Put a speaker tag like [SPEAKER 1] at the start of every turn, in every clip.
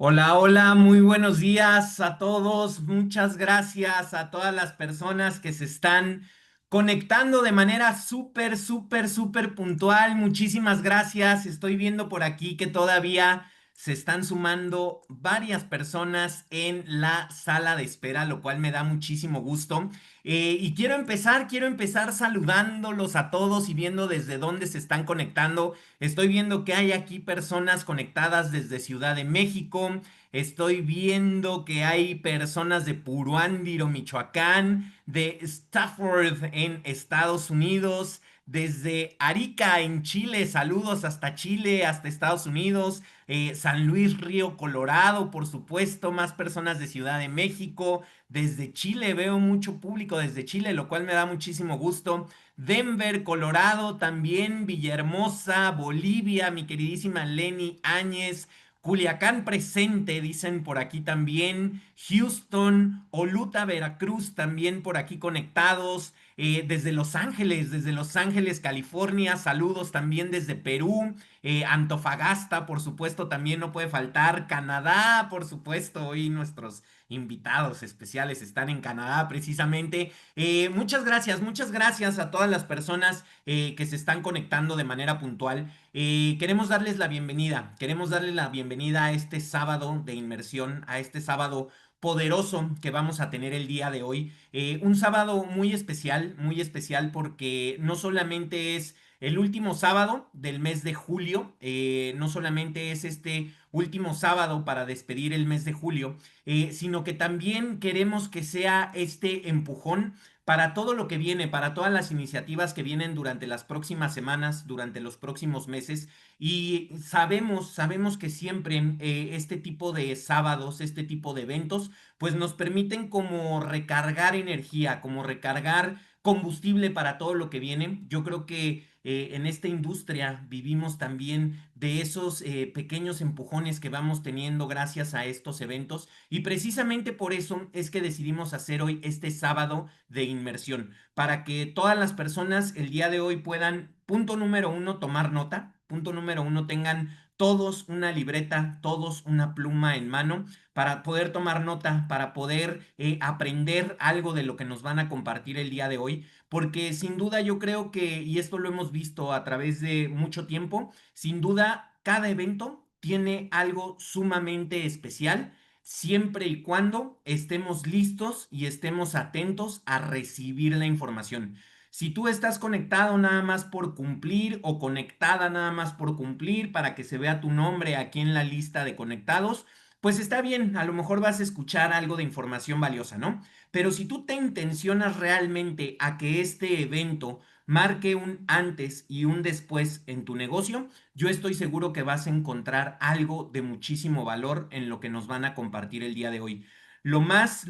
[SPEAKER 1] Hola, hola, muy buenos días a todos. Muchas gracias a todas las personas que se están conectando de manera súper puntual. Muchísimas gracias. Estoy viendo por aquí que todavía se están sumando varias personas en la sala de espera, lo cual me da muchísimo gusto. Y quiero empezar saludándolos a todos y viendo desde dónde se están conectando. Estoy viendo que hay aquí personas conectadas desde Ciudad de México. Estoy viendo que hay personas de Puruándiro, Michoacán, de Stafford en Estados Unidos, desde Arica en Chile. Saludos hasta Chile, hasta Estados Unidos. San Luis Río Colorado, por supuesto, más personas de Ciudad de México. Desde Chile veo mucho público desde Chile, lo cual me da muchísimo gusto. Denver, Colorado, también Villahermosa, Bolivia, mi queridísima Lenny Áñez, Culiacán presente, dicen por aquí también, Houston, Oluta, Veracruz, también por aquí conectados, desde Los Ángeles, California, saludos también desde Perú, Antofagasta, por supuesto, también no puede faltar, Canadá, por supuesto, hoy nuestros invitados especiales están en Canadá precisamente. Muchas gracias a todas las personas que se están conectando de manera puntual. Queremos darles la bienvenida a este sábado de inmersión, a este sábado poderoso que vamos a tener el día de hoy. Un sábado muy especial porque no solamente es el último sábado del mes de julio, no solamente es este último sábado para despedir el mes de julio, sino que también queremos que sea este empujón para todo lo que viene, para todas las iniciativas que vienen durante las próximas semanas, durante los próximos meses. Y sabemos que siempre este tipo de sábados, este tipo de eventos, pues nos permiten como recargar energía, como recargar combustible para todo lo que viene. Yo creo que en esta industria vivimos también de esos pequeños empujones que vamos teniendo gracias a estos eventos y precisamente por eso es que decidimos hacer hoy este sábado de inmersión, para que todas las personas el día de hoy puedan, punto número uno, tomar nota, punto número uno, tengan todos una libreta, todos una pluma en mano para poder tomar nota, para poder aprender algo de lo que nos van a compartir el día de hoy, porque sin duda yo creo que, y esto lo hemos visto a través de mucho tiempo, sin duda cada evento tiene algo sumamente especial siempre y cuando estemos listos y estemos atentos a recibir la información. Si tú estás conectado nada más por cumplir o conectada nada más por cumplir para que se vea tu nombre aquí en la lista de conectados, pues está bien, a lo mejor vas a escuchar algo de información valiosa, ¿no? Pero si tú te intencionas realmente a que este evento marque un antes y un después en tu negocio, yo estoy seguro que vas a encontrar algo de muchísimo valor en lo que nos van a compartir el día de hoy. Lo más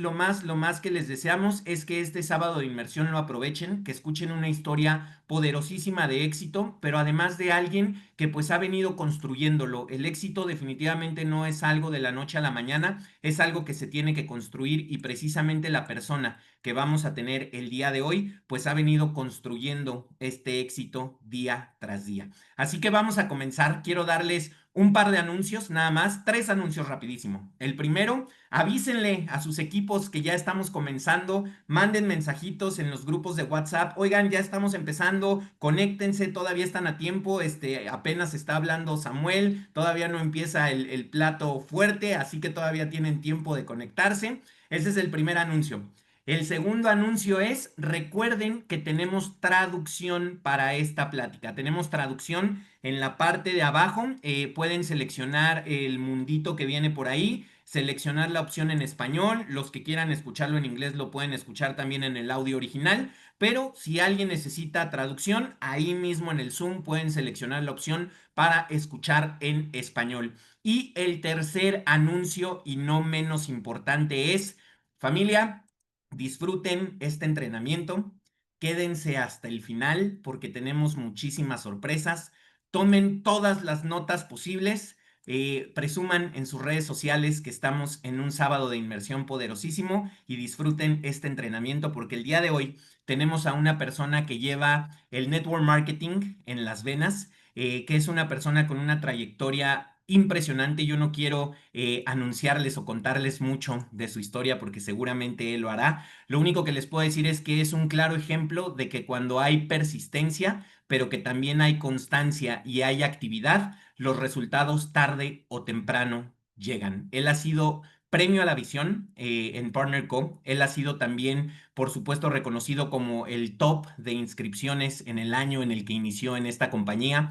[SPEAKER 1] que les deseamos es que este sábado de inmersión lo aprovechen, que escuchen una historia poderosísima de éxito, pero además de alguien que pues ha venido construyéndolo. El éxito definitivamente no es algo de la noche a la mañana, es algo que se tiene que construir y precisamente la persona que vamos a tener el día de hoy pues ha venido construyendo este éxito día tras día. Así que vamos a comenzar. Quiero darles un par de anuncios, nada más, tres anuncios rapidísimo. El primero, avísenle a sus equipos que ya estamos comenzando, manden mensajitos en los grupos de WhatsApp. Oigan, ya estamos empezando, conéctense, todavía están a tiempo. Apenas está hablando Samuel, todavía no empieza el plato fuerte, así que todavía tienen tiempo de conectarse. Ese es el primer anuncio. El segundo anuncio es, recuerden que tenemos traducción para esta plática. Tenemos traducción en la parte de abajo. Pueden seleccionar el mundito que viene por ahí, seleccionar la opción en español. Los que quieran escucharlo en inglés lo pueden escuchar también en el audio original. Pero si alguien necesita traducción, ahí mismo en el Zoom pueden seleccionar la opción para escuchar en español. Y el tercer anuncio, y no menos importante, es, familia, disfruten este entrenamiento, quédense hasta el final porque tenemos muchísimas sorpresas. Tomen todas las notas posibles, presuman en sus redes sociales que estamos en un sábado de inmersión poderosísimo y disfruten este entrenamiento porque el día de hoy tenemos a una persona que lleva el network marketing en las venas, que es una persona con una trayectoria impresionante. Yo no quiero anunciarles o contarles mucho de su historia porque seguramente él lo hará. Lo único que les puedo decir es que es un claro ejemplo de que cuando hay persistencia, pero que también hay constancia y hay actividad, los resultados tarde o temprano llegan. Él ha sido premio a la visión en Partner Co. Él ha sido también, por supuesto, reconocido como el top de inscripciones en el año en el que inició en esta compañía.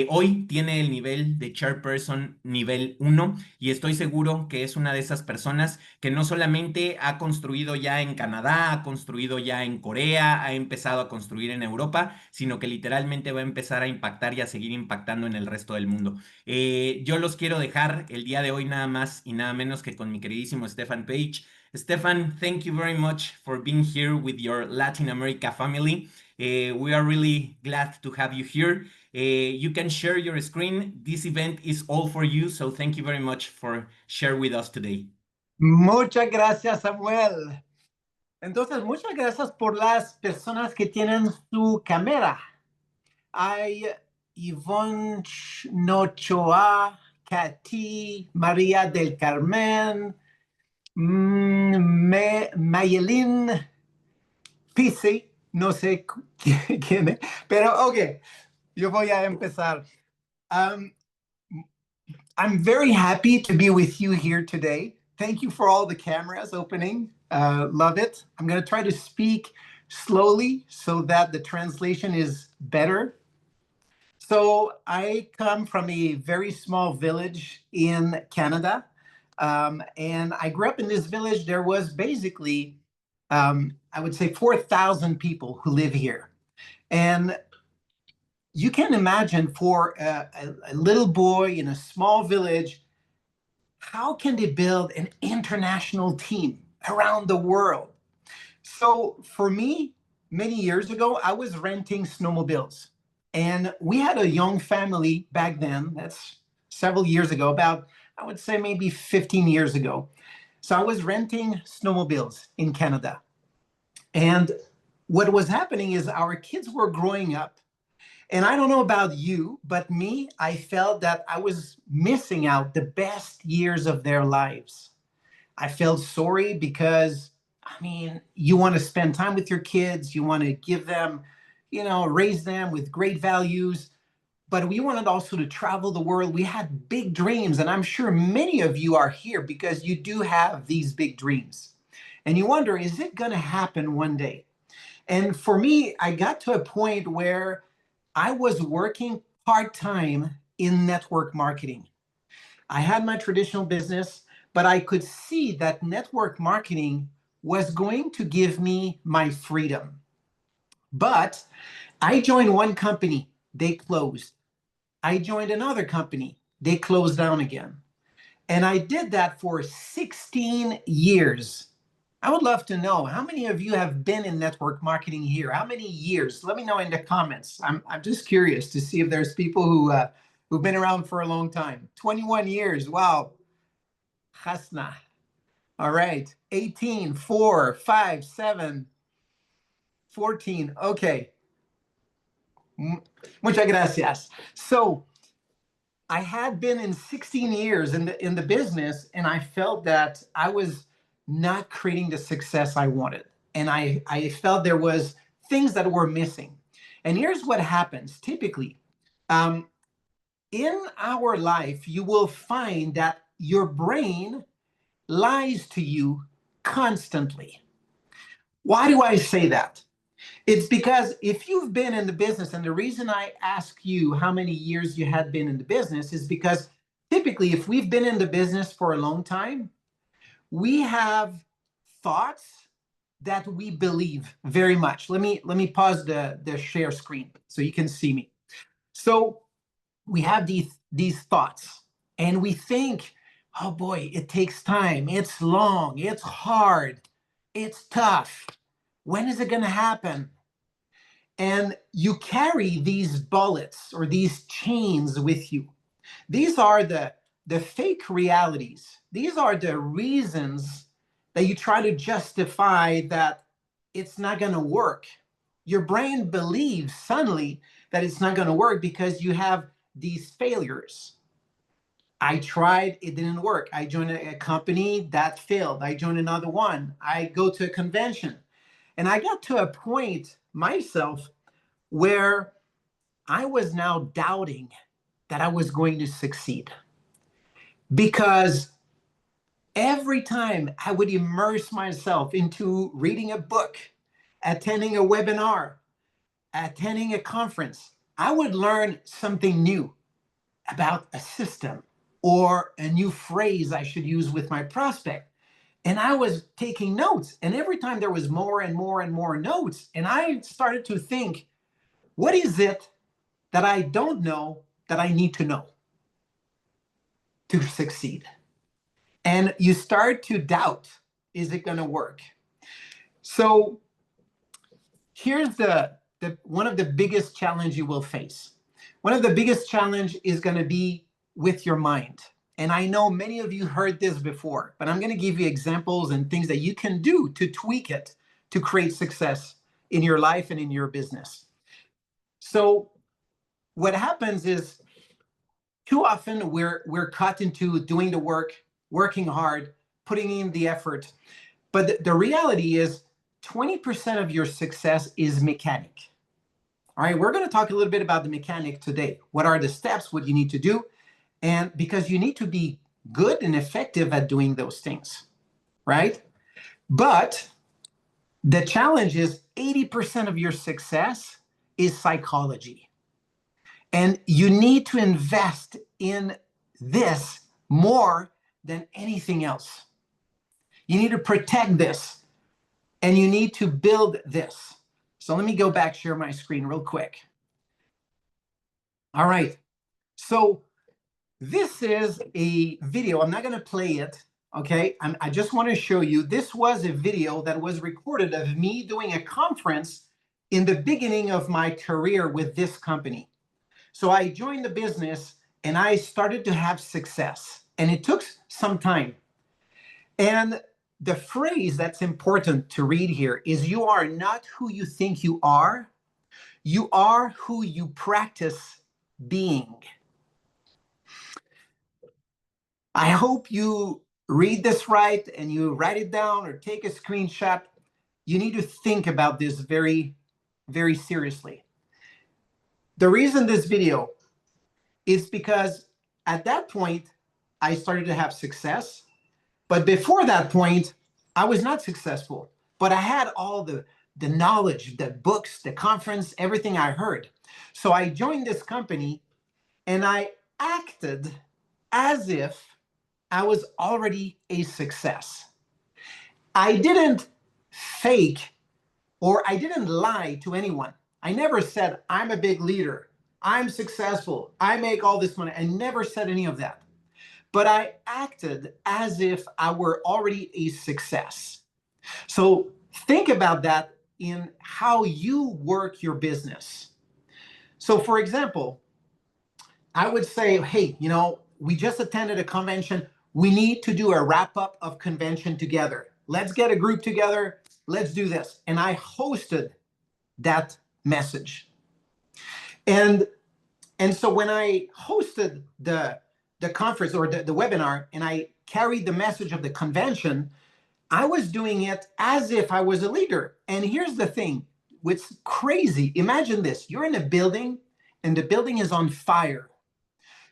[SPEAKER 1] Hoy tiene el nivel de Chairperson nivel 1 y estoy seguro que es una de esas personas que no solamente ha construido ya en Canadá, ha construido ya en Corea, ha empezado a construir en Europa, sino que literalmente va a empezar a impactar y a seguir impactando en el resto del mundo. Yo los quiero dejar el día de hoy nada más y nada menos que con mi queridísimo Stephane Page. Stephane, thank you very much for being here with your Latin America family. We are really glad to have you here. You can share your screen. This event is all for you, so thank you very much for sharing with us today.
[SPEAKER 2] Muchas gracias, Samuel. Entonces, muchas gracias por las personas que tienen su cámara. Hay Yvonne Nochoa, Katy, María del Carmen, Mayelin Pisi, no sé quién es, pero ok, yo voy a empezar. I'm very happy to be with you here today. Thank you for all the cameras opening. Love it. I'm going to try to speak slowly so that the translation is better. So I come from a very small village in Canada. And I grew up in this village. There was basically, I would say 4,000 people who live here. And you can imagine for a little boy in a small village, how can they build an international team around the world? So for me, many years ago, I was renting snowmobiles. And we had a young family back then. That's several years ago, about, I would say maybe 15 years ago. So I was renting snowmobiles in Canada. And what was happening is our kids were growing up. And I don't know about you, but me, I felt that I was missing out the best years of their lives. I felt sorry because, I mean, you want to spend time with your kids, you want to give them, you know, raise them with great values, but we wanted also to travel the world. We had big dreams, and I'm sure many of you are here because you do have these big dreams. And you wonder, is it going to happen one day? And for me, I got to a point where I was working part-time in network marketing. I had my traditional business, but I could see that network marketing was going to give me my freedom. But I joined one company, they closed. I joined another company, they closed down again. And I did that for 16 years. I would love to know how many of you have been in network marketing here? How many years? Let me know in the comments. I'm just curious to see if there's people who've been around for a long time. 21 years. Wow. Hasna. All right. 18, 4, 5, 7, 14. Okay. Muchas gracias. So I had been in 16 years in the business, and I felt that I was not creating the success I wanted. And I felt there was things that were missing. And here's what happens typically. In our life, you will find that your brain lies to you constantly. Why do I say that? It's because if you've been in the business, and the reason I ask you how many years you had been in the business is because typically if we've been in the business for a long time, we have thoughts that we believe very much. Let me pause the share screen so you can see me. So we have these thoughts, and we think, oh boy, it takes time. It's long. It's hard. It's tough. When is it going to happen? And you carry these bullets or these chains with you. These are the fake realities. These are the reasons that you try to justify that it's not going to work. Your brain believes suddenly that it's not going to work because you have these failures. I tried, it didn't work. I joined a company that failed. I joined another one. I go to a convention. And I got to a point myself where I was now doubting that I was going to succeed. Because every time I would immerse myself into reading a book, attending a webinar, attending a conference, I would learn something new about a system or a new phrase I should use with my prospect. And I was taking notes. And every time there was more and more and more notes. And I started to think, what is it that I don't know that I need to know to succeed? And you start to doubt, is it going to work? So here's the one of the biggest challenge you will face. One of the biggest challenge is going to be with your mind. And I know many of you heard this before, but I'm going to give you examples and things that you can do to tweak it to create success in your life and in your business. So what happens is too often we're caught into doing the work, working hard, putting in the effort. But the reality is 20% of your success is mechanic. All right, we're going to talk a little bit about the mechanic today. What are the steps, what you need to do? And because you need to be good and effective at doing those things, right? But the challenge is 80% of your success is psychology. And you need to invest in this more than anything else. You need to protect this and you need to build this. So let me go back, share my screen real quick. All right. So this is a video. I'm not going to play it. Okay. I just want to show you. This was a video that was recorded of me doing a conference in the beginning of my career with this company. So I joined the business and I started to have success. And it took some time. And the phrase that's important to read here is you are not who you think you are. You are who you practice being. I hope you read this right and you write it down or take a screenshot. You need to think about this very, very seriously. The reason this video is because at that point, I started to have success. But before that point, I was not successful. But I had all the knowledge, the books, the conference, everything I heard. So I joined this company and I acted as if I was already a success. I didn't fake or I didn't lie to anyone. I never said, I'm a big leader. I'm successful. I make all this money. I never said any of that. But I acted as if I were already a success. So think about that in how you work your business. So for example, I would say, hey, we just attended a convention. We need to do a wrap up of convention together. Let's get a group together. Let's do this. And I hosted that message. And so when I hosted the conference or the webinar and I carried the message of the convention, I was doing it as if I was a leader. And here's the thing, what's crazy, imagine this, you're in a building and the building is on fire.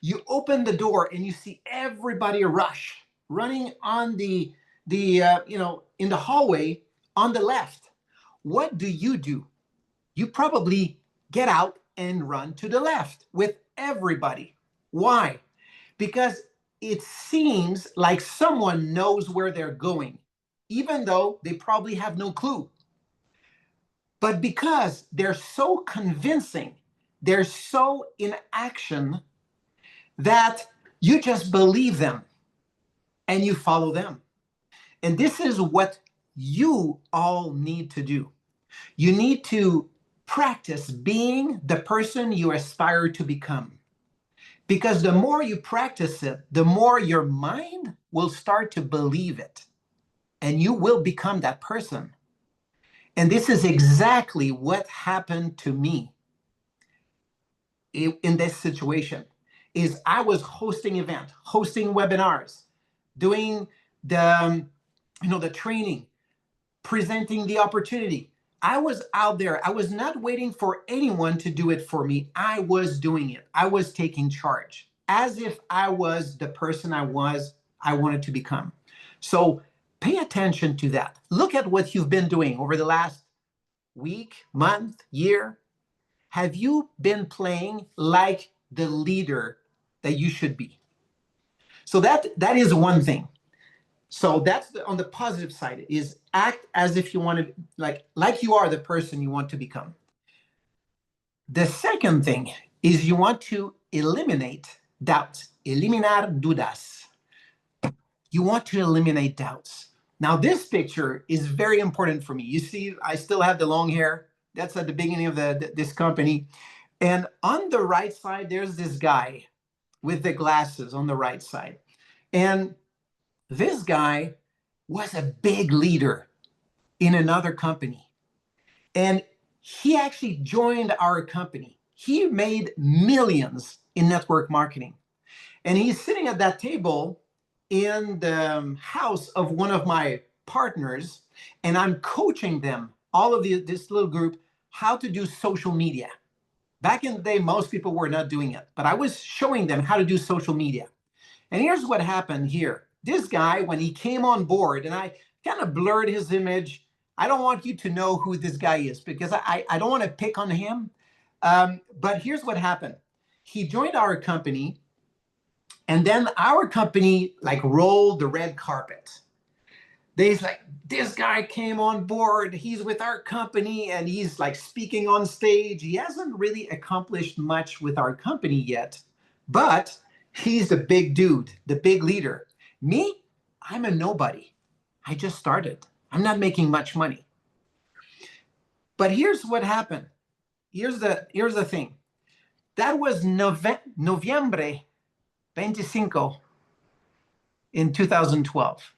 [SPEAKER 2] You open the door and you see everybody rush, running on in the hallway on the left. What do? You probably get out and run to the left with everybody. Why? Because it seems like someone knows where they're going, even though they probably have no clue. But because they're so convincing, they're so in action that you just believe them and you follow them. And this is what you all need to do. You need to practice being the person you aspire to become. Because the more you practice it, the more your mind will start to believe it. And you will become that person. And this is exactly what happened to me in this situation. is I was hosting events, hosting webinars, doing the training, presenting the opportunity. I was out there. I was not waiting for anyone to do it for me. I was doing it. I was taking charge as if I was the person I wanted to become. So pay attention to that. Look at what you've been doing over the last week, month, year. Have you been playing like the leader that you should be? So that is one thing. So that's on the positive side, is act as if you want to, like you are the person you want to become. The second thing is you want to eliminate doubts. Eliminar dudas. You want to eliminate doubts. Now, this picture is very important for me. You see, I still have the long hair. That's at the beginning of this company. And on the right side, there's this guy with the glasses on the right side. And this guy was a big leader in another company. And he actually joined our company. He made millions in network marketing. And he's sitting at that table in the house of one of my partners, and I'm coaching them, all of this little group, how to do social media. Back in the day, most people were not doing it, but I was showing them how to do social media. And here's what happened here. This guy, when he came on board, and I kind of blurred his image, I don't want you to know who this guy is because I don't want to pick on him. But here's what happened. He joined our company, and then our company rolled the red carpet. They's like, this guy came on board, he's with our company, and he's speaking on stage. He hasn't really accomplished much with our company yet, but he's the big dude, the big leader. Me, I'm a nobody. I just started. I'm not making much money. But here's what happened. Here's the thing. That was Noviembre 25 in 2012.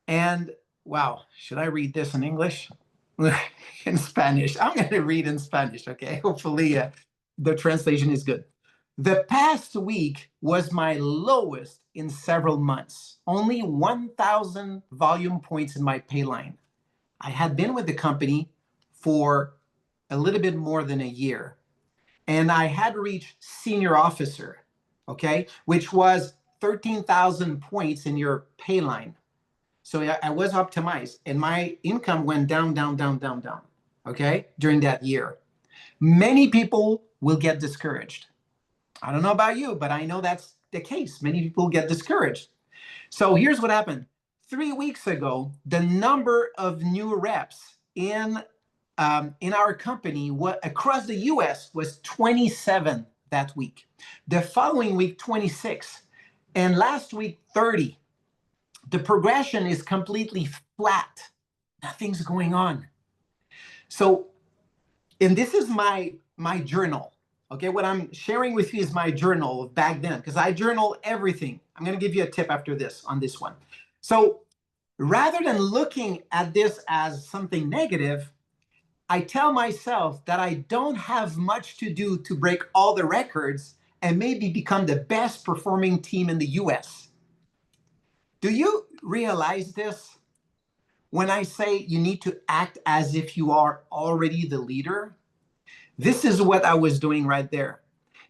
[SPEAKER 2] And wow, should I read this in English? In Spanish. I'm going to read in Spanish, okay? Hopefully the translation is good. The past week was my lowest in several months. Only 1,000 volume points in my pay line. I had been with the company for a little bit more than a year, and I had reached senior officer, okay, which was 13,000 points in your pay line. So I was optimized, and my income went down, down, down, down, down, okay, during that year. Many people will get discouraged. I don't know about you, but I know that's the case. Many people get discouraged. So here's what happened. 3 weeks ago, the number of new reps in our company across the US was 27 that week. The following week, 26. And last week, 30. The progression is completely flat. Nothing's going on. So, and this is my journal. Okay, what I'm sharing with you is my journal of back then, because I journal everything. I'm going to give you a tip after this on this one. So rather than looking at this as something negative, I tell myself that I don't have much to do to break all the records and maybe become the best performing team in the US. Do you realize this? When I say you need to act as if you are already the leader, this is what I was doing right there.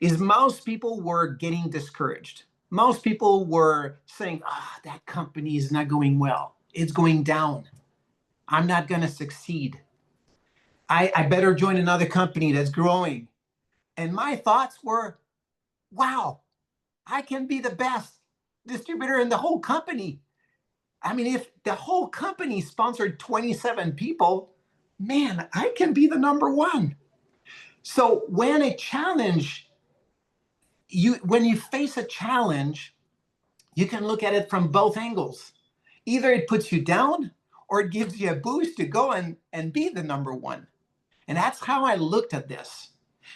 [SPEAKER 2] Is most people were getting discouraged. Most people were saying, that company is not going well. It's going down. I'm not going to succeed. I better join another company that's growing. And my thoughts were, wow, I can be the best distributor in the whole company. I mean, if the whole company sponsored 27 people, man, I can be the number one. So when you face a challenge, you can look at it from both angles. Either it puts you down or it gives you a boost to go and be the number one. And that's how I looked at this.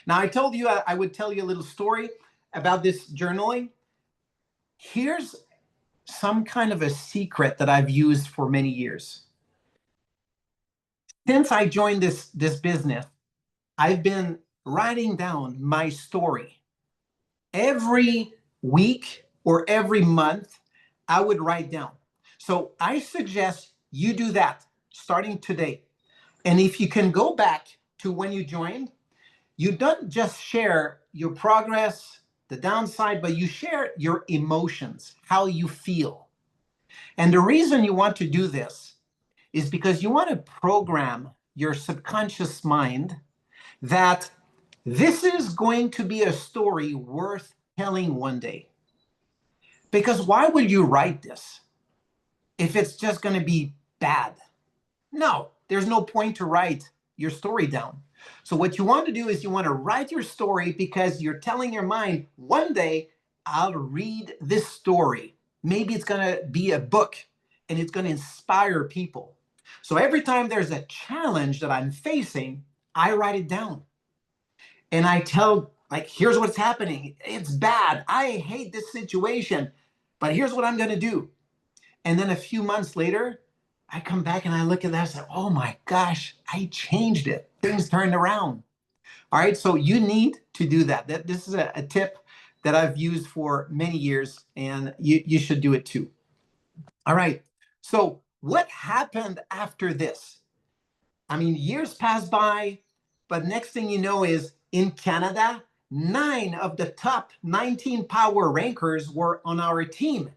[SPEAKER 2] Now, I told you I would tell you a little story about this journaling. Here's some kind of a secret that I've used for many years. Since I joined this business, I've been writing down my story every week or every month, I would write down. So I suggest you do that starting today. And if you can go back to when you joined, you don't just share your progress, the downside, but you share your emotions, how you feel. And the reason you want to do this is because you want to program your subconscious mind that this is going to be a story worth telling one day. Because why would you write this if it's just going to be bad? No, there's no point to write your story down. So what you want to do is you want to write your story because you're telling your mind, one day I'll read this story. Maybe it's going to be a book and it's going to inspire people. So every time there's a challenge that I'm facing, I write it down. And I tell, like, here's what's happening. It's bad. I hate this situation, but here's what I'm going to do. And then a few months later, I come back and I look at that and say, oh my gosh, I changed it. Things turned around. All right. So you need to do that. This is a tip that I've used for many years, and you should do it too. All right. So what happened after this? I mean, years passed by, but next thing you know is in Canada, 9 of the top 19 power rankers were on our team.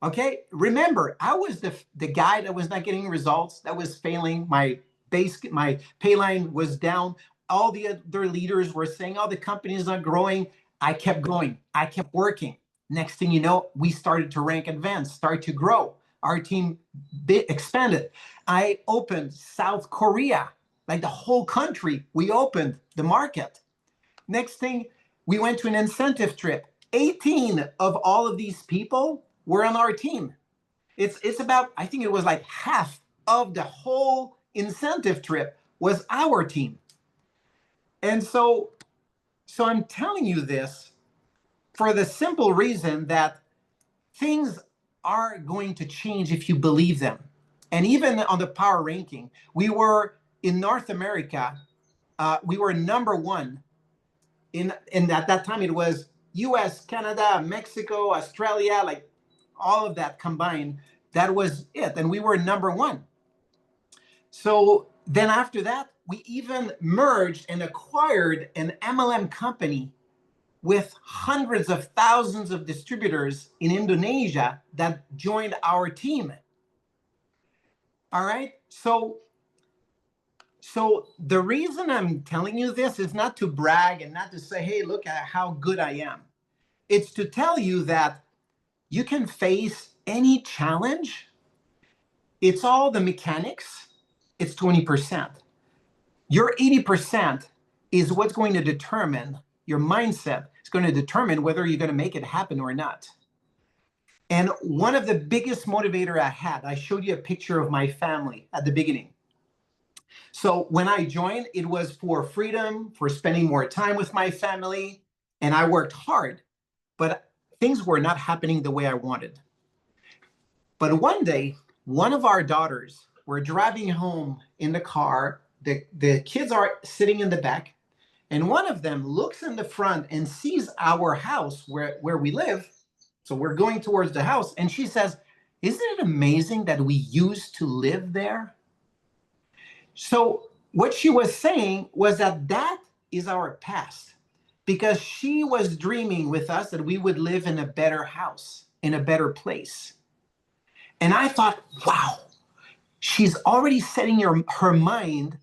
[SPEAKER 2] Okay, remember, I was the guy that was not getting results, that was failing. My pay line was down. All the other leaders were saying, oh, the company is not growing. I kept going. I kept working. Next thing you know, we started to rank advanced, start to grow. Our team expanded. I opened South Korea, like the whole country. We opened the market. Next thing, we went to an incentive trip. 18 of all of these people were on our team. It's about, I think it was like half of the whole incentive trip was our team. And so I'm telling you this for the simple reason that things are going to change if you believe them. And even on the power ranking, we were in North America, we were number one. In at that time, it was US, Canada, Mexico, Australia, like all of that combined. That was it. And we were number one. So then after that, we even merged and acquired an MLM company with hundreds of thousands of distributors in Indonesia that joined our team. All right. So the reason I'm telling you this is not to brag and not to say, hey, look at how good I am. It's to tell you that you can face any challenge. It's all the mechanics. It's 20%. Your 80% is what's going to determine your mindset. It's going to determine whether you're going to make it happen or not. And one of the biggest motivator I had, I showed you a picture of my family at the beginning. So when I joined, it was for freedom, for spending more time with my family, and I worked hard, but things were not happening the way I wanted. But one day, one of our daughters were driving home in the car. The kids are sitting in the back, and one of them looks in the front and sees our house where we live. So we're going towards the house, and she says, isn't it amazing that we used to live there? So what she was saying was that is our past, because she was dreaming with us that we would live in a better house, in a better place. And I thought, wow, she's already setting her mind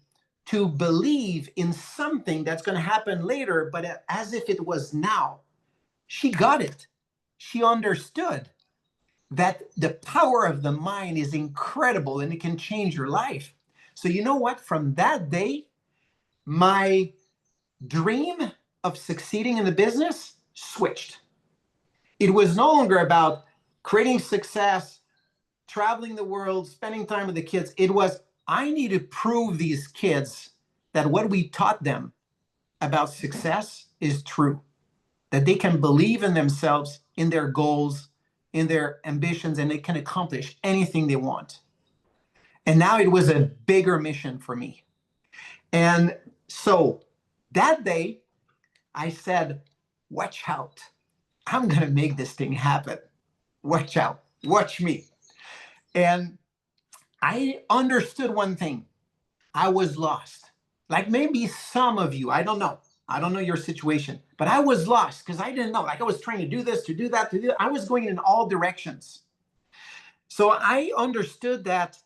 [SPEAKER 2] to believe in something that's going to happen later, but as if it was now. She got it. She understood that the power of the mind is incredible and it can change your life. So you know what? From that day, my dream of succeeding in the business switched. It was no longer about creating success, traveling the world, spending time with the kids. It was, I need to prove these kids that what we taught them about success is true, that they can believe in themselves, in their goals, in their ambitions, and they can accomplish anything they want. And now it was a bigger mission for me. And so that day, I said, watch out. I'm going to make this thing happen. Watch out. Watch me. And I understood one thing. I was lost. Like maybe some of you, I don't know. I don't know your situation, but I was lost because I didn't know. Like I was trying to do this, to do that, to do that. I was going in all directions. So I understood that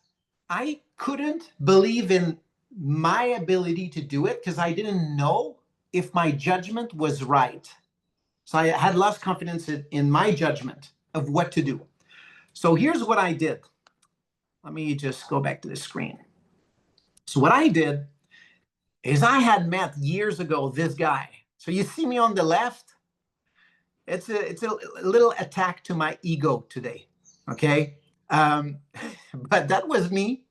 [SPEAKER 2] I couldn't believe in my ability to do it because I didn't know if my judgment was right. So I had lost confidence in my judgment of what to do. So here's what I did. Let me just go back to the screen. So what I did is I had met years ago this guy. So you see me on the left. It's a little attack to my ego today. Okay. Um, but that was me.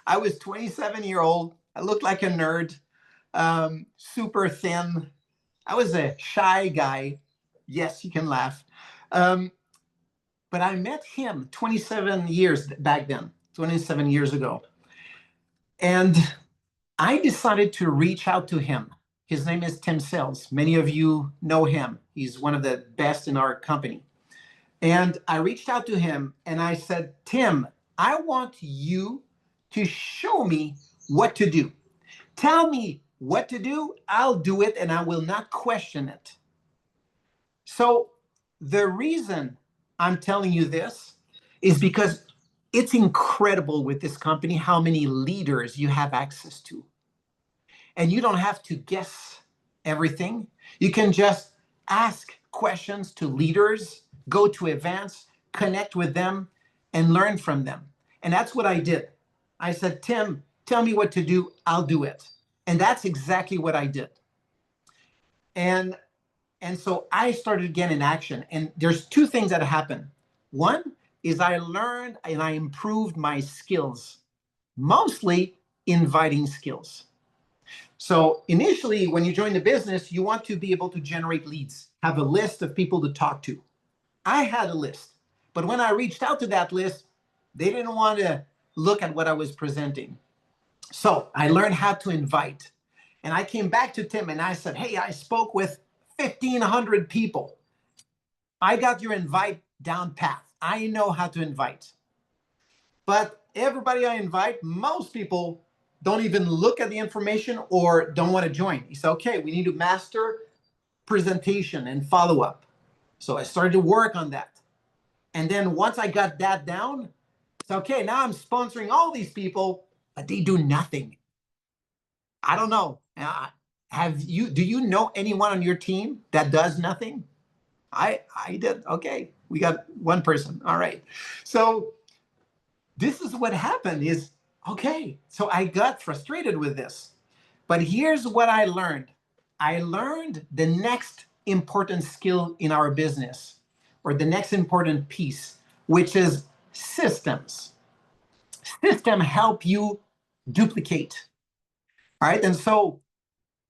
[SPEAKER 2] I was 27-year-old. I looked like a nerd, super thin. I was a shy guy. Yes, you can laugh. Um, but I met him 27 years back then, 27 years ago. And I decided to reach out to him. His name is Tim Sales. Many of you know him. He's one of the best in our company. And I reached out to him and I said, Tim, I want you to show me what to do. Tell me what to do. I'll do it and I will not question it. So the reason I'm telling you this is because it's incredible with this company how many leaders you have access to. And you don't have to guess everything. You can just ask questions to leaders, go to events, connect with them, and learn from them. And that's what I did. I said, Tim, tell me what to do. I'll do it. And that's exactly what I did. And so I started getting action. And there's two things that happened. One is I learned and I improved my skills, mostly inviting skills. So initially, when you join the business, you want to be able to generate leads, have a list of people to talk to. I had a list, but when I reached out to that list, they didn't want to look at what I was presenting. So I learned how to invite. And I came back to Tim and I said, hey, I spoke with 1,500 people. I got your invite down pat. I know how to invite. But everybody I invite, most people don't even look at the information or don't want to join. He said, okay, we need to master presentation and follow up. So I started to work on that. And then once I got that down, it's okay, now I'm sponsoring all these people, but they do nothing. I don't know. Do you know anyone on your team that does nothing? I did. Okay. We got one person. All right. So this is what happened is, okay, so I got frustrated with this. But here's what I learned. I learned the next important skill in our business, or the next important piece, which is systems. Systems help you duplicate. All right. And so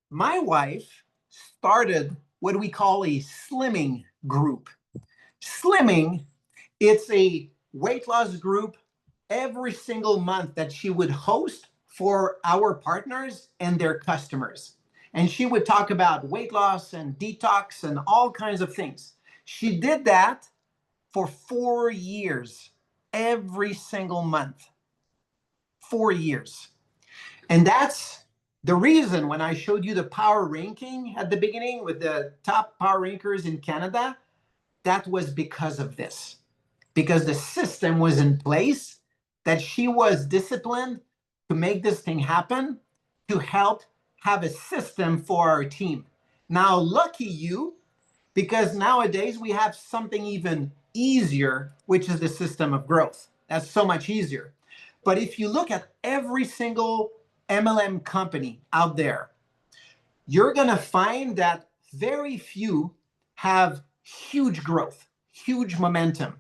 [SPEAKER 2] my wife started what we call a slimming group. Slimming, it's a weight loss group every single month that she would host for our partners and their customers. And she would talk about weight loss and detox and all kinds of things. She did that for 4 years, every single month. 4 years. And that's the reason when I showed you the power ranking at the beginning with the top power rankers in Canada, that was because of this. Because the system was in place, that she was disciplined to make this thing happen, to help have a system for our team. Now, lucky you, because nowadays we have something even easier, which is the system of growth. That's so much easier. But if you look at every single MLM company out there, you're going to find that very few have huge growth, huge momentum.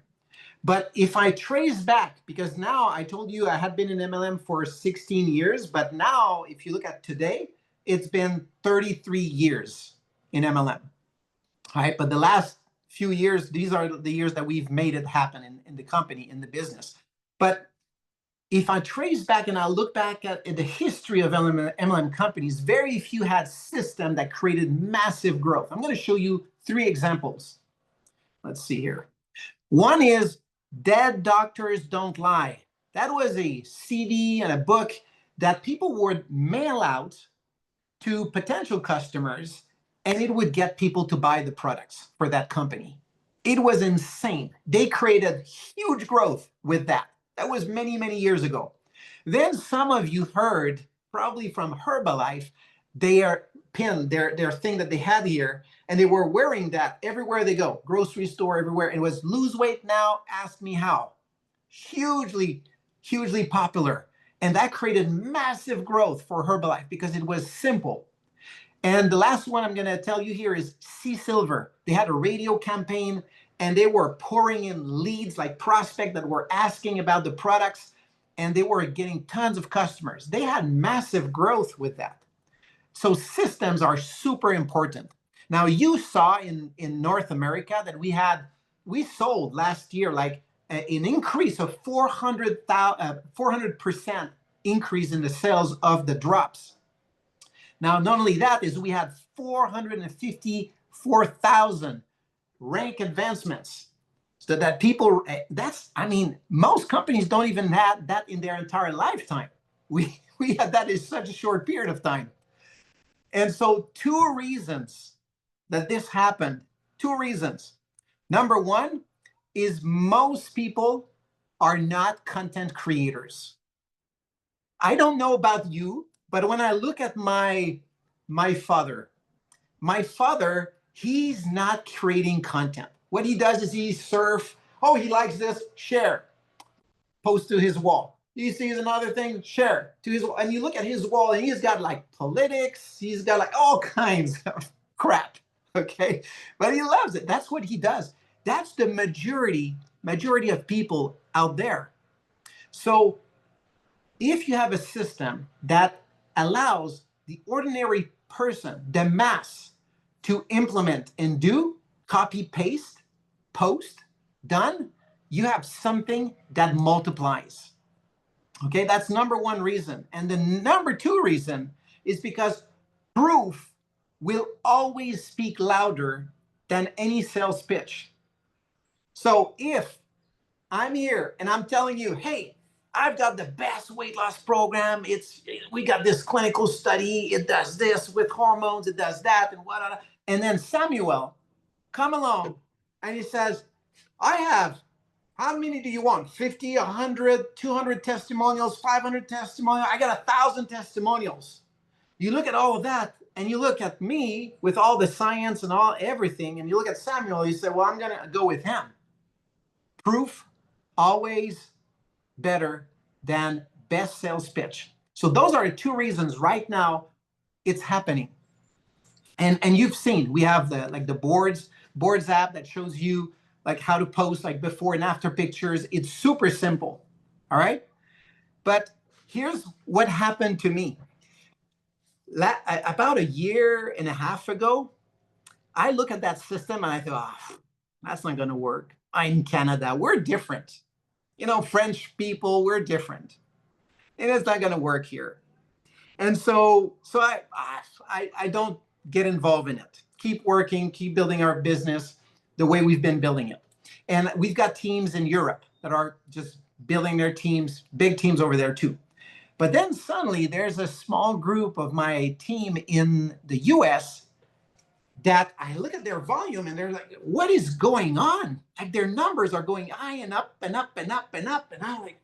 [SPEAKER 2] But if I trace back, because now I told you I had been in MLM for 16 years, but now if you look at today, it's been 33 years in MLM. All right, but the last few years, these are the years that we've made it happen in the company, in the business. But if I trace back and I look back at the history of MLM companies, very few had system that created massive growth. I'm going to show you three examples. Let's see here. One is Dead Doctors Don't Lie. That was a CD and a book that people would mail out to potential customers, and it would get people to buy the products for that company. It was insane. They created huge growth with that. That was many, many years ago. Then some of you heard, probably from Herbalife, their pin, their thing that they had here, and they were wearing that everywhere they go, grocery store, everywhere. It was lose weight now, ask me how. Hugely, hugely popular. And that created massive growth for Herbalife because it was simple. And the last one I'm going to tell you here is Sea Silver. They had a radio campaign and they were pouring in leads like prospects that were asking about the products, and they were getting tons of customers. They had massive growth with that. So systems are super important. Now you saw in North America that we sold last year like an increase of 400% increase in the sales of the drops. Now, not only that is we had 454,000 rank advancements. So that people, most companies don't even have that in their entire lifetime. We had that in such a short period of time. And so two reasons that this happened, two reasons. Number one is most people are not content creators. I don't know about you, but when I look at my father, he's not creating content. What he does is he surf. Oh, he likes this, share, post to his wall. He sees another thing, share to his wall. And you look at his wall and he's got like politics, he's got like all kinds of crap, okay? But he loves it. That's what he does. That's the majority of people out there. So if you have a system that allows the ordinary person, the mass, to implement and do, copy, paste, post, done, you have something that multiplies. Okay, that's number one reason. And the number two reason is because proof will always speak louder than any sales pitch. So if I'm here and I'm telling you, hey, I've got the best weight loss program. We got this clinical study. It does this with hormones. It does that and whatnot. And then Samuel come along and he says, I have, how many do you want? 50, 100, 200 testimonials, 500 testimonials. I got 1,000 testimonials. You look at all of that and you look at me with all the science and everything, and you look at Samuel, you say, well, I'm going to go with him. Proof always better than best sales pitch. So those are the two reasons right now it's happening. And you've seen, we have the boards app that shows you like how to post like before and after pictures. It's super simple. All right. But here's what happened to me. About a year and a half ago, I look at that system and I thought, oh, that's not going to work. I'm in Canada. We're different. French people, we're different. And it's not going to work here. And so I don't get involved in it. Keep working, keep building our business the way we've been building it. And we've got teams in Europe that are just building their teams, big teams over there too. But then suddenly there's a small group of my team in the US that I look at their volume and they're like, what is going on? Like their numbers are going high and up and up and up and up. And I'm like,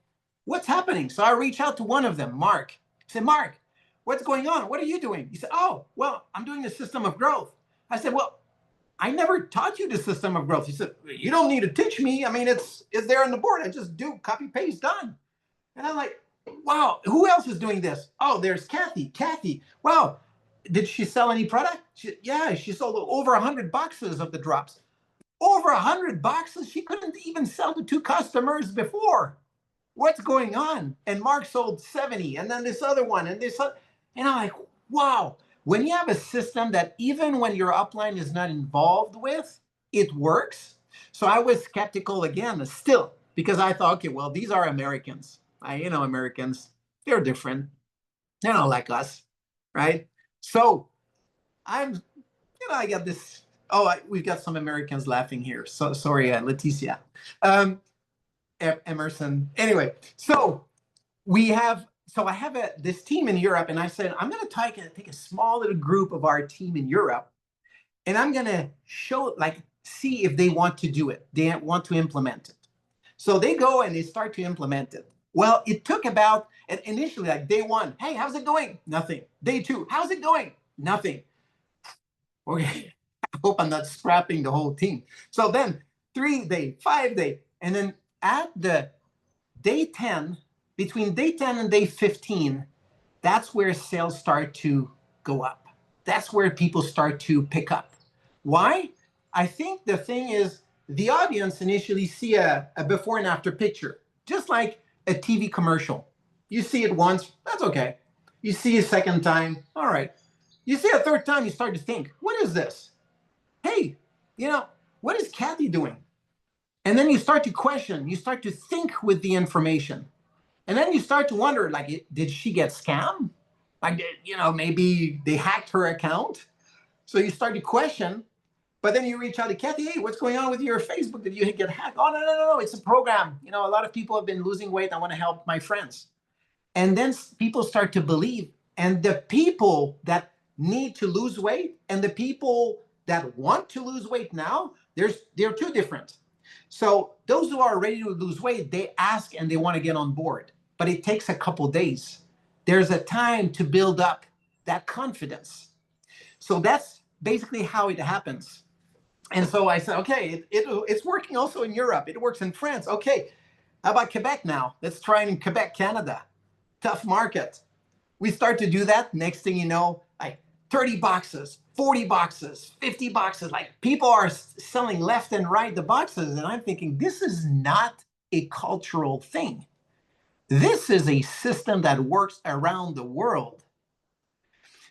[SPEAKER 2] what's happening? So I reach out to one of them, Mark. I said, Mark, what's going on? What are you doing? He said, oh, well, I'm doing the system of growth. I said, well, I never taught you the system of growth. He said, you don't need to teach me. I mean, it's there on the board. I just do copy, paste, done. And I'm like, wow, who else is doing this? Oh, there's Kathy. Kathy, wow. Did she sell any product? She sold over 100 boxes of the drops. Over 100 boxes? She couldn't even sell to 2 customers before. What's going on? And Mark sold 70, and then this other one, and this other. And I'm like, wow. When you have a system that even when your upline is not involved with, it works. So I was skeptical again, still, because I thought, okay, well, these are Americans. Americans, they're different. They're not like us, right? So I got this Oh, we've got some Americans laughing here. So sorry, Leticia. Emerson. Anyway, so I have this team in Europe, and I said, I'm going to take a small little group of our team in Europe, and I'm going to see if they want to do it. They want to implement it. So they go and they start to implement it. Well, it took about, initially, like day one, hey, how's it going? Nothing. Day two, how's it going? Nothing. Okay, I hope I'm not scrapping the whole team. So then 3 day, 5 day, and then at the day 10, between day 10 and day 15, that's where sales start to go up. That's where people start to pick up. Why? I think the thing is the audience initially see a before and after picture, just like a TV commercial. You see it once, that's okay. You see a second time, all right. You see a third time, you start to think, what is this? Hey, what is Kathy doing? And then you start to question, you start to think with the information. And then you start to wonder, like, did she get scammed? Like, maybe they hacked her account. So you start to question, but then you reach out to Kathy, hey, what's going on with your Facebook? Did you get hacked? Oh, no, it's a program. A lot of people have been losing weight. I want to help my friends. And then people start to believe. And the people that need to lose weight and the people that want to lose weight now, they're two different. So those who are ready to lose weight, they ask and they want to get on board. But it takes a couple days. There's a time to build up that confidence. So that's basically how it happens. And so I said, okay, it's working also in Europe. It works in France. Okay, how about Quebec now? Let's try it in Quebec, Canada. Tough market. We start to do that. Next thing you know, like 30 boxes, 40 boxes, 50 boxes. Like people are selling left and right the boxes. And I'm thinking, this is not a cultural thing. This is a system that works around the world.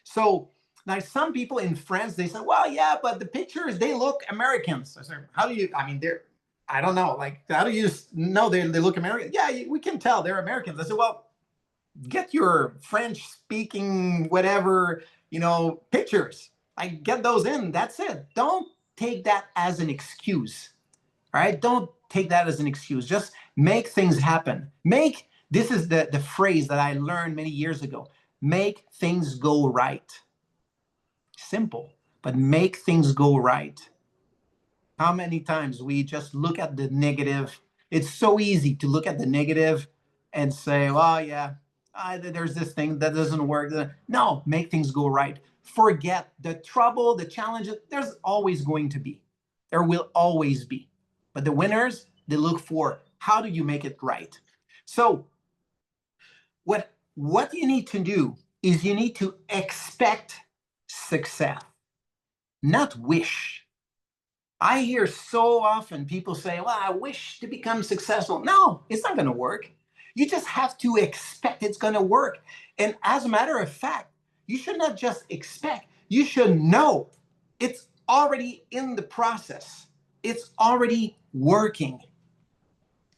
[SPEAKER 2] So now some people in France, they say, well, yeah, but the pictures, they look Americans. I said, how do you, I don't know. Like, how do you know they look American? Yeah, we can tell they're Americans. I said, well, get your French speaking, whatever, pictures. Like, get those in. That's it. Don't take that as an excuse. All right. Don't take that as an excuse. Just make things happen. This is the phrase that I learned many years ago. Make things go right. Simple, but make things go right. How many times we just look at the negative? It's so easy to look at the negative and say, well, yeah, there's this thing that doesn't work. No, make things go right. Forget the trouble, the challenges. There's always going to be. There will always be. But the winners, they look for how do you make it right? So what you need to do is you need to expect success, not wish. I hear so often people say, well, I wish to become successful. No, it's not going to work. You just have to expect it's going to work. And as a matter of fact, you should not just expect, you should know it's already in the process. It's already working.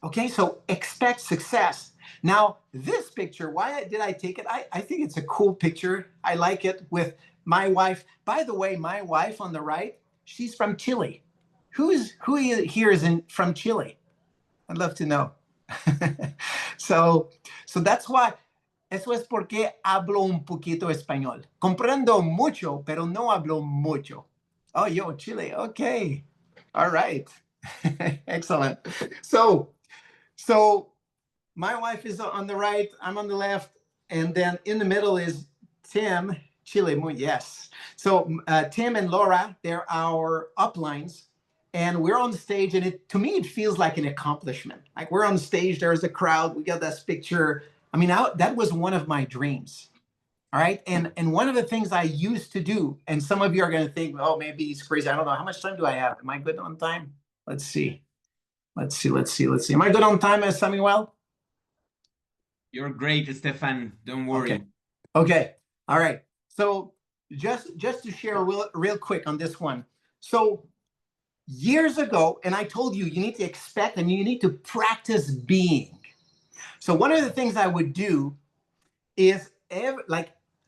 [SPEAKER 2] Okay, so expect success. Now, this picture, why did I take it? I think it's a cool picture. I like it with my wife. By the way, my wife on the right, she's from Chile. Who here is from Chile? I'd love to know. So that's why. Eso es porque hablo un poquito español. Comprendo mucho, pero no hablo mucho. Oh, yo, Chile. Okay. All right. Excellent. So my wife is on the right, I'm on the left, and then in the middle is Tim, Chile. Yes. So Tim and Laura, they're our uplines, and we're on stage, and to me, it feels like an accomplishment. Like we're on stage, there's a crowd, we got this picture. That was one of my dreams. All right. And one of the things I used to do, and some of you are going to think, oh, maybe he's crazy. I don't know. How much time do I have? Am I good on time? Let's see. Am I good on time, Samuel?
[SPEAKER 1] You're great, Stephane. Don't worry.
[SPEAKER 2] Okay. All right. So just to share real quick on this one. So years ago, and I told you, you need to expect and you need to practice being. So one of the things I would do is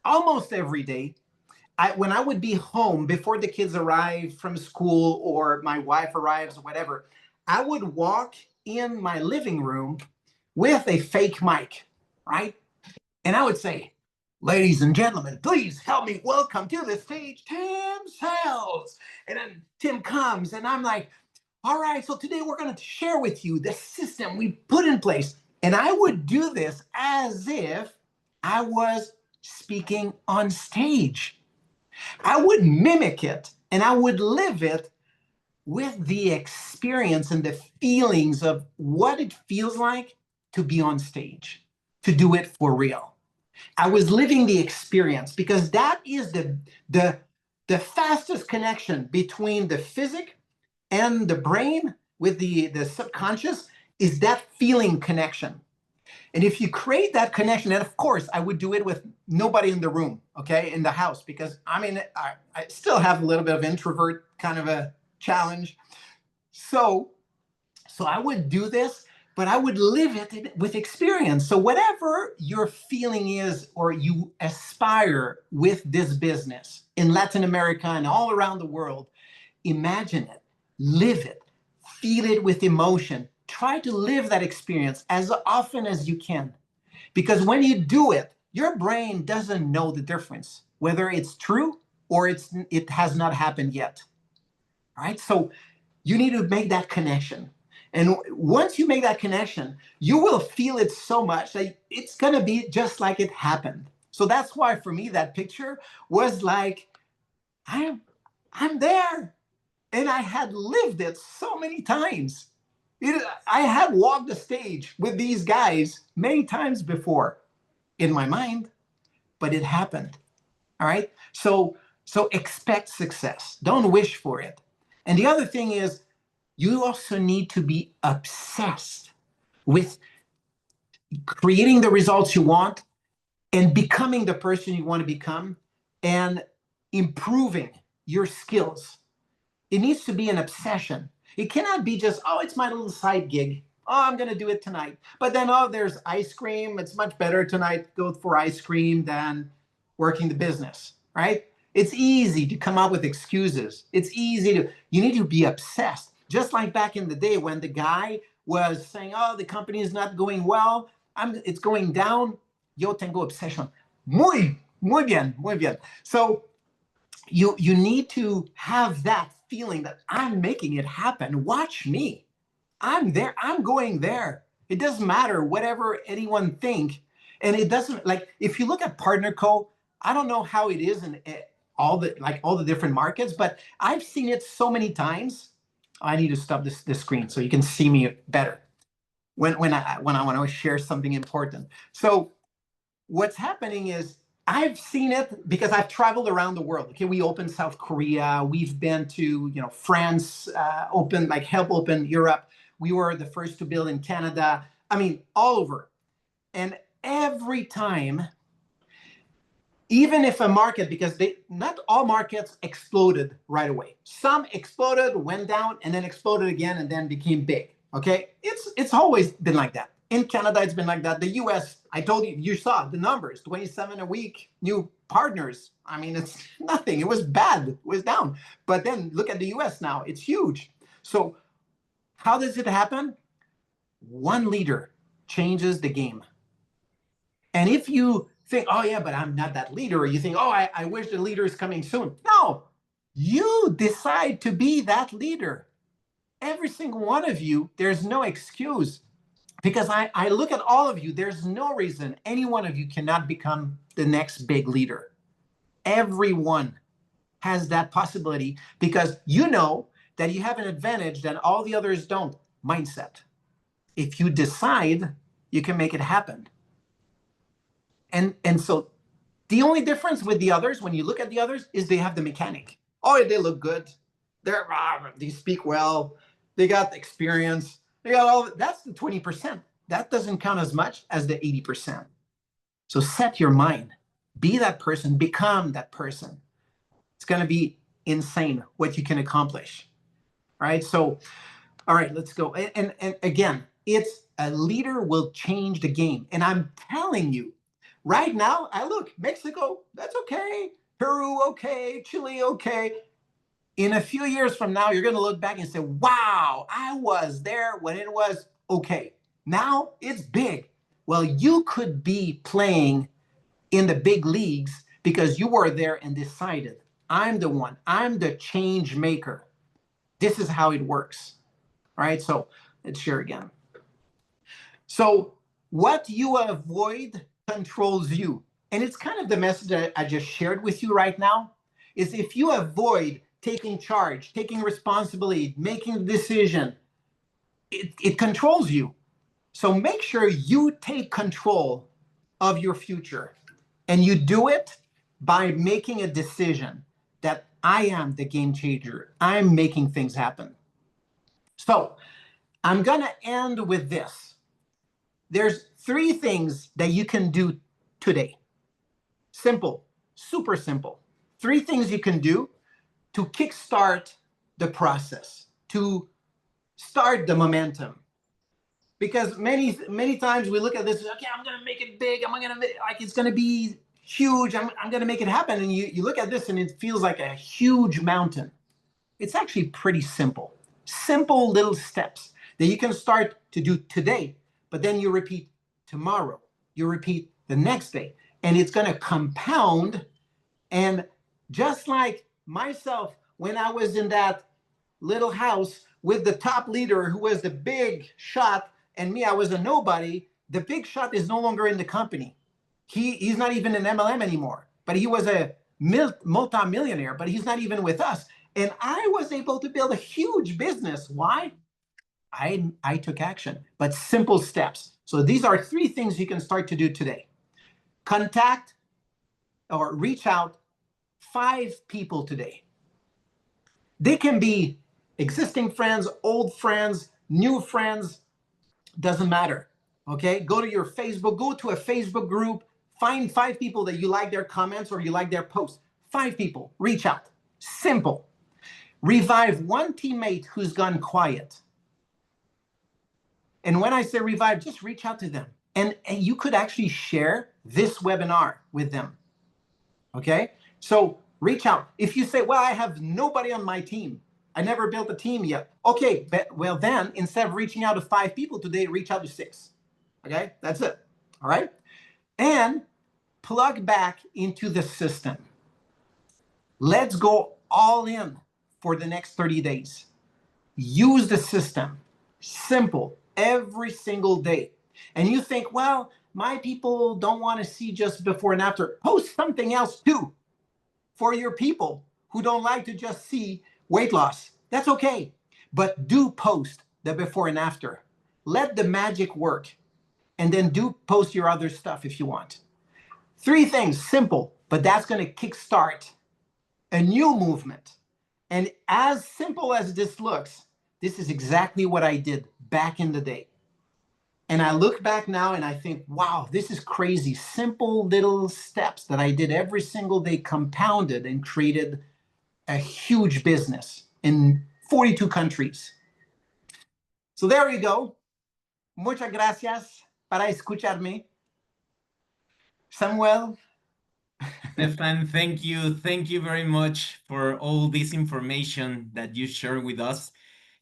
[SPEAKER 2] almost every day, when I would be home before the kids arrive from school or my wife arrives or whatever, I would walk in my living room with a fake mic, right? And I would say, ladies and gentlemen, please help me welcome to the stage Tim Sales. And then Tim comes, and I'm like, all right, so today we're going to share with you the system we put in place. And I would do this as if I was speaking on stage. I would mimic it and I would live it with the experience and the feelings of what it feels like to be on stage, to do it for real. I was living the experience because that is the, the fastest connection between the physic and the brain with the subconscious is that feeling connection. And if you create that connection, and of course, I would do it with nobody in the room, okay, in the house, because I mean, I still have a little bit of introvert kind of a challenge. So I would do this, but I would live it with experience. So whatever your feeling is, or you aspire with this business in Latin America and all around the world, imagine it, live it, feel it with emotion. Try to live that experience as often as you can. Because when you do it, your brain doesn't know the difference, whether it's true or it has not happened yet. All right? So you need to make that connection. And once you make that connection, you will feel it so much that it's going to be just like it happened. So that's why for me, that picture was like, I'm there. And I had lived it so many times. I had walked the stage with these guys many times before in my mind, but it happened. All right. So expect success. Don't wish for it. And the other thing is, you also need to be obsessed with creating the results you want and becoming the person you want to become and improving your skills. It needs to be an obsession. It cannot be just, oh, it's my little side gig. Oh, I'm going to do it tonight. But then, oh, there's ice cream. It's much better tonight. Go for ice cream than working the business, right? It's easy to come up with excuses. It's easy to, you need to be obsessed. Just like back in the day when the guy was saying, oh, the company is not going well. It's going down. Yo tengo obsession. Muy bien, muy bien. So you need to have that feeling that I'm making it happen. Watch me. I'm there. I'm going there. It doesn't matter whatever anyone think. And it doesn't, like, if you look at Partner Co, I don't know how it is in all the different markets, but I've seen it so many times. I need to stop this screen so you can see me better when I want to share something important. So what's happening is I've seen it because I've traveled around the world. Okay, we opened South Korea. We've been to France, open like help open Europe. We were the first to build in Canada. I mean, all over. And every time, even if a market, because not all markets exploded right away. Some exploded, went down, and then exploded again, and then became big. Okay, it's always been like that. In Canada, it's been like that. The US, I told you, you saw the numbers, 27 a week, new partners. I mean, it's nothing. It was bad. It was down. But then look at the US now. It's huge. So how does it happen? One leader changes the game. And if you think, oh, yeah, but I'm not that leader, or you think, oh, I wish the leader is coming soon. No, you decide to be that leader. Every single one of you, there's no excuse. Because I look at all of you, there's no reason any one of you cannot become the next big leader. Everyone has that possibility because you know that you have an advantage that all the others don't. Mindset. If you decide, you can make it happen. And so the only difference with the others, when you look at the others, is they have the mechanic. Oh, they look good. They speak well. They got experience. They got all. That's the 20%. That doesn't count as much as the 80%. So set your mind. Be that person. Become that person. It's going to be insane what you can accomplish. All right. So, all right, let's go. And again, it's a leader will change the game. And I'm telling you, right now, I look, Mexico, that's okay. Peru, okay, Chile, okay. In a few years from now, you're going to look back and say, wow, I was there when it was okay. Now it's big. Well, you could be playing in the big leagues because you were there and decided, I'm the one, I'm the change maker. This is how it works. All right, so let's share again. So, what you avoid controls you. And it's kind of the message that I just shared with you right now is if you avoid taking charge, taking responsibility, making a decision, it controls you. So make sure you take control of your future. And you do it by making a decision that I am the game changer. I'm making things happen. So I'm going to end with this. There's 3 things that you can do today. Simple, super simple. 3 things you can do to kickstart the process, to start the momentum. Because many times we look at this, okay, I'm gonna make it big. I'm gonna like it's gonna be huge. I'm gonna make it happen. And you look at this and it feels like a huge mountain. It's actually pretty simple. Simple little steps that you can start to do today, but then you repeat tomorrow. You repeat the next day, and it's gonna compound. And just like myself, when I was in that little house with the top leader who was the big shot, and me, I was a nobody, the big shot is no longer in the company. He's not even in MLM anymore, but he was a multi-millionaire, but he's not even with us. And I was able to build a huge business. Why? I took action, but simple steps. So these are 3 things you can start to do today. Contact or reach out 5 people today. They can be existing friends, old friends, new friends, doesn't matter. Okay, go to your Facebook, go to a Facebook group, find 5 people that you like their comments or you like their posts. 5 people, reach out. Simple. Revive one teammate who's gone quiet. And when I say revive, just reach out to them. And you could actually share this webinar with them. Okay, so reach out. If you say, well, I have nobody on my team, I never built a team yet. Okay, but well then, instead of reaching out to 5 people today, reach out to 6. Okay, that's it. All right, and plug back into the system. Let's go all in for the next 30 days. Use the system. Simple, every single day. And you think, well, my people don't want to see just before and after. Post something else too for your people who don't like to just see weight loss. That's okay. But do post the before and after. Let the magic work. And then do post your other stuff if you want. 3 things, simple, but that's going to kickstart a new movement. And as simple as this looks, this is exactly what I did back in the day. And I look back now and I think, wow, this is crazy. Simple little steps that I did every single day compounded and created a huge business in 42 countries. So there you go. Muchas gracias para escucharme. Samuel.
[SPEAKER 1] Stefan, thank you. Thank you very much for all this information that you shared with us.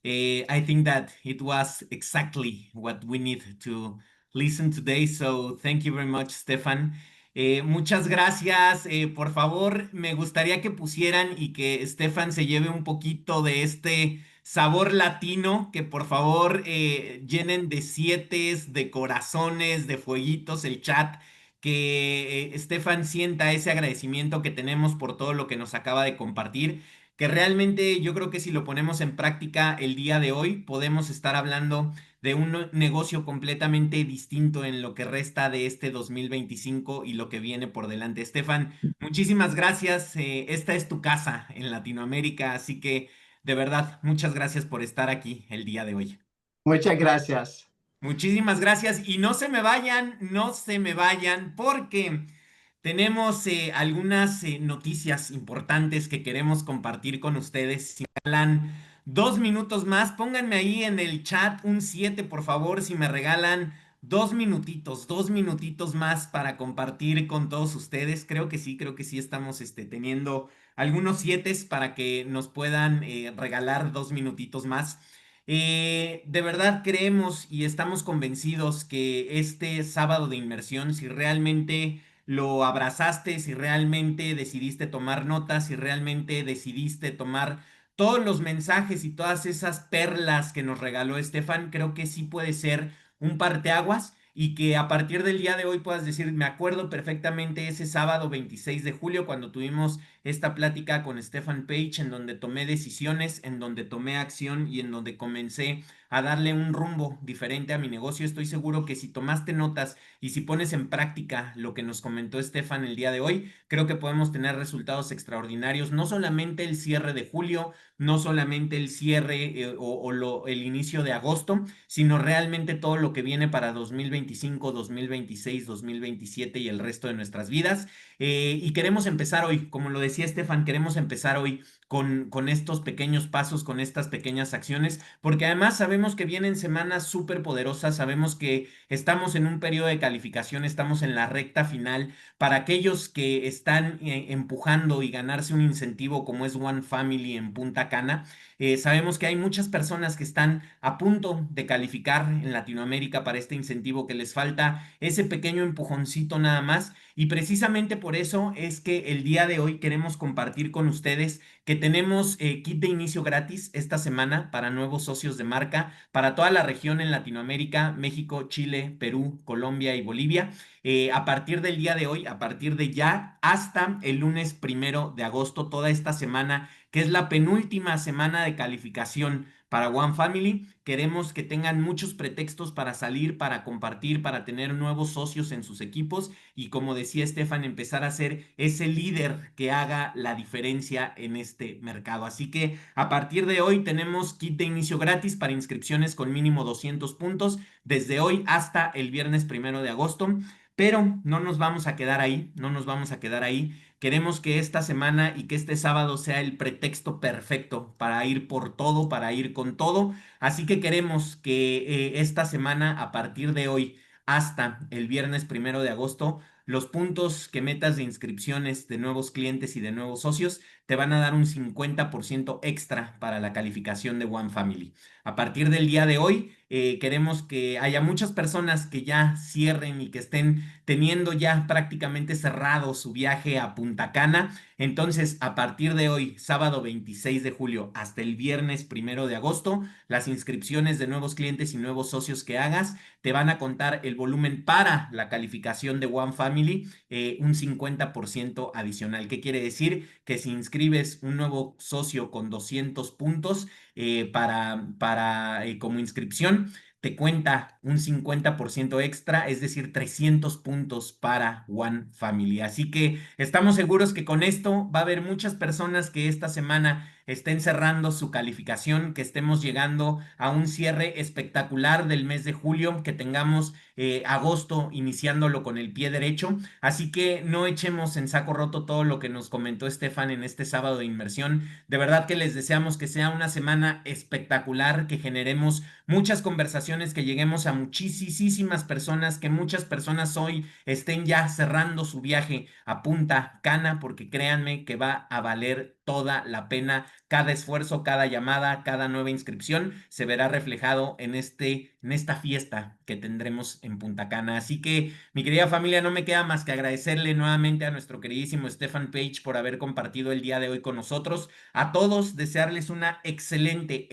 [SPEAKER 1] I think that it was exactly what we need to listen today. So thank you very much, Stefan. Muchas gracias. Por favor, me gustaría que pusieran y que Stefan se lleve un poquito de este sabor latino, que por favor llenen de 7, de corazones, de fueguitos el chat, que Stefan sienta ese agradecimiento que tenemos por todo lo que nos acaba de compartir, que realmente yo creo que si lo ponemos en práctica el día de hoy, podemos estar hablando de un negocio completamente distinto en lo que resta de este 2025 y lo que viene por delante. Stefan, muchísimas gracias. Esta es tu casa en Latinoamérica, así que de verdad, muchas gracias por estar aquí el día de hoy.
[SPEAKER 2] Muchas gracias.
[SPEAKER 1] Muchísimas gracias y no se me vayan, no se me vayan porque tenemos algunas noticias importantes que queremos compartir con ustedes. Si me regalan 2 minutos más, pónganme ahí en el chat un 7, por favor, si me regalan dos minutitos más para compartir con todos ustedes. Creo que sí estamos teniendo algunos sietes para que nos puedan regalar 2 minutitos más. De verdad creemos y estamos convencidos que este sábado de inmersión, si realmente lo abrazaste, si realmente decidiste tomar notas, si realmente decidiste tomar todos los mensajes y todas esas perlas que nos regaló Stephane, creo que sí puede ser un parteaguas y que a partir del día de hoy puedas decir, me acuerdo perfectamente ese sábado 26 de julio cuando tuvimos esta plática con Stephane Page en donde tomé decisiones, en donde tomé acción y en donde comencé a darle un rumbo diferente a mi negocio. Estoy seguro que si tomaste notas y si pones en práctica lo que nos comentó Stephane el día de hoy, creo que podemos tener resultados extraordinarios, no solamente el cierre de julio, no solamente el cierre el inicio de agosto, sino realmente todo lo que viene para 2025, 2026, 2027 y el resto de nuestras vidas. Y queremos empezar hoy, como lo decía Estefan, queremos empezar hoy con estos pequeños pasos, con estas pequeñas acciones, porque además sabemos que vienen semanas súper poderosas, sabemos que estamos en un periodo de calificación, estamos en la recta final para aquellos que están empujando y ganarse un incentivo como es One Family en Punta Cana. Sabemos que hay muchas personas que están a punto de calificar en Latinoamérica para este incentivo, que les falta ese pequeño empujoncito nada más. Y precisamente por eso es que el día de hoy queremos compartir con ustedes que tenemos kit de inicio gratis esta semana para nuevos socios de marca, para toda la región en Latinoamérica, México, Chile, Perú, Colombia y Bolivia. A partir del día de hoy, a partir de ya, hasta el lunes 1 de agosto, toda esta semana, que es la penúltima semana de calificación para One Family. Queremos que tengan muchos pretextos para salir, para compartir, para tener nuevos socios en sus equipos y, como decía Estefan, empezar a ser ese líder que haga la diferencia en este mercado. Así que a partir de hoy tenemos kit de inicio gratis para inscripciones con mínimo 200 puntos desde hoy hasta el viernes 1 de agosto. Pero no nos vamos a quedar ahí, no nos vamos a quedar ahí. Queremos que esta semana y que este sábado sea el pretexto perfecto para ir por todo, para ir con todo. Así que queremos que esta semana, a partir de hoy hasta el viernes 1 de agosto, los puntos que metas de inscripciones de nuevos clientes y de nuevos socios te van a dar un 50% extra para la calificación de One Family. A partir del día de hoy, queremos que haya muchas personas que ya cierren y que estén teniendo ya prácticamente cerrado su viaje a Punta Cana. Entonces, a partir de hoy, sábado 26 de julio, hasta el viernes 1 de agosto, las inscripciones de nuevos clientes y nuevos socios que hagas te van a contar el volumen para la calificación de One Family, un 50% adicional. ¿Qué quiere decir? Que si inscribes un nuevo socio con 200 puntos como inscripción, te cuenta un 50% extra, es decir, 300 puntos para One Family. Así que estamos seguros que con esto va a haber muchas personas que esta semana estén cerrando su calificación, que estemos llegando a un cierre espectacular del mes de julio, que tengamos agosto iniciándolo con el pie derecho. Así que no echemos en saco roto todo lo que nos comentó Estefan en este sábado de inmersión. De verdad que les deseamos que sea una semana espectacular, que generemos muchas conversaciones, que lleguemos a muchísimas personas, que muchas personas hoy estén ya cerrando su viaje a Punta Cana, porque créanme que va a valer toda la pena. Cada esfuerzo, cada llamada, cada nueva inscripción se verá reflejado en esta fiesta que tendremos en Punta Cana. Así que, mi querida familia, no me queda más que agradecerle nuevamente a nuestro queridísimo Stephane Page por haber compartido el día de hoy con nosotros. A todos, desearles una excelente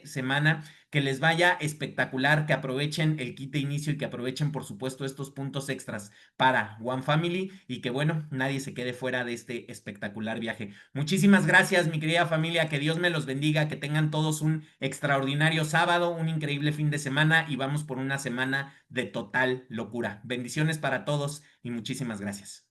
[SPEAKER 1] semana, que les vaya espectacular, que aprovechen el kit de inicio y que aprovechen, por supuesto, estos puntos extras para One Family y que, bueno, nadie se quede fuera de este espectacular viaje. Muchísimas gracias, mi querida familia, que Dios me los bendiga, que tengan todos un extraordinario sábado, un increíble fin de semana y vamos por una semana de total locura. Bendiciones para todos y muchísimas gracias.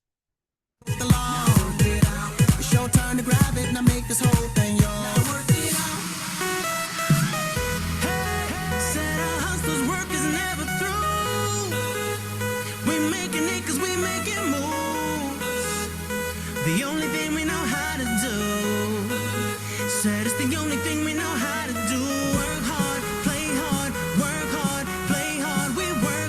[SPEAKER 2] The only thing we know how to do, said it's the only thing we know how to do. Work hard, play hard, work hard, play hard, we work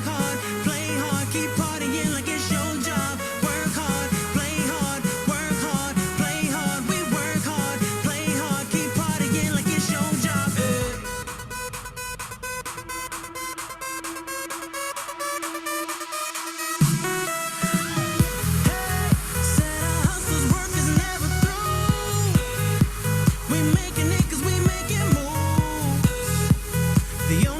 [SPEAKER 3] The